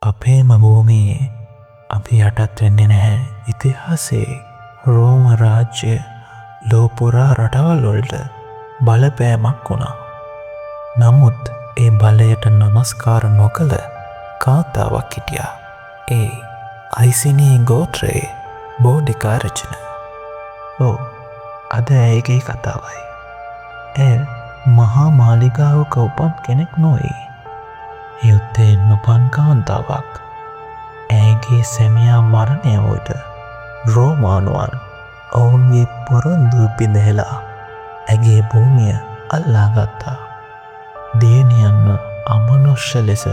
අපේම භූමියේ අපි යටත් වෙන්නේ නැහැ. ඉතිහාසයේ රෝම රාජ්‍ය ලෝපුරා රටවල් වලට බලපෑමක් වුණා. නමුත් ඒ බලයට නමස්කාර නොකළ කාන්තාවක් හිටියා. ඒ අයිසිනී ගෝත්‍රයේ බෝධිකා රචන. අද ඇයගේ කතාවයි. ඇය මහා මාලිගාවක උපන් කෙනෙක් නොවේ. යුද්ධයෙන් උපන් කාන්තාවක්. ඇයගේ සැමියා මරණය වුවට රෝමානුවන් ඔවුන්ගේ පොරොන්දු බිඳහෙලා ඇගේ භූමිය අල්ලා ගත්තා. දියණියන්ව අමනුෂ්‍ය ලෙස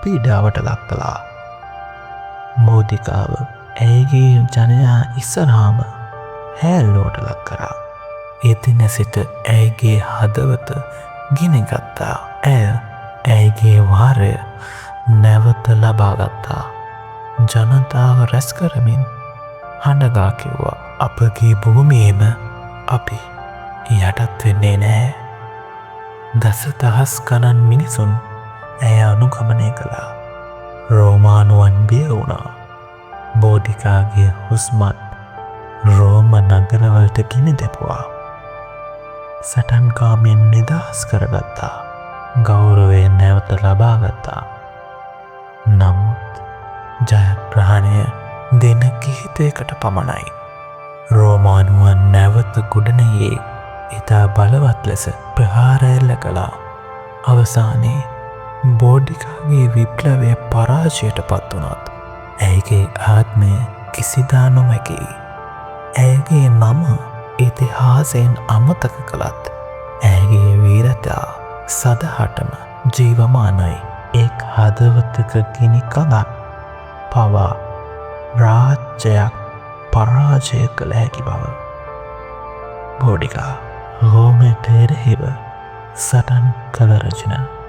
පීඩාවට ලක් කළා. බෝධිකාව ඇයගේ ජනයා ඉස්සරහාම හැල්ලුවට ලක් කරා. එදින සිට ඇයගේ හදවත ගිනිගත්තා. ඇයගේ වාරය නැවත ලබාගත්තා. ජනතාව රැස් කරමින් හඬගා කිව්වා, අපගේ භූමියේම අපි යටත් වෙන්නේ නැහැ. දසදහස් ගණන් මිනිසුන් ඇය අනුගමනය කළා. රෝමානුවන් බිය වුණා. බෝධිකාගේ හුස්මත් රෝම නගරවලට ගිනි දැපුවා. සටන්කාමෙන් නිදහස් කරගත්තා. ගෞරවය නැවත ලබාගත්තා. නමුත් ජයග්‍රහණය දින කිහිපයකට පමණයි. රෝමානුවන් නැවත ගොඩනැගී ඉතා බලවත් ලෙස ප්‍රහාර එල්ල කළා. අවසානයේ බෝධිකාගේ විප්ලවය පරාජයට පත් වුණත් ඇයගේ ආත්මය කිසිදා නොමැකී. ඇයගේ නම ඉතිහාසයෙන් අමතක කළත් ඇයගේ වීරතා සදහටම ජීවමානයි. එක් හදවතක ගිනි කඳක් පවා රාජ්‍යයක් පරාජය කළ හැකි බව. බෝධිකා රෝමයට එරෙහිව සටන් කළ රචන.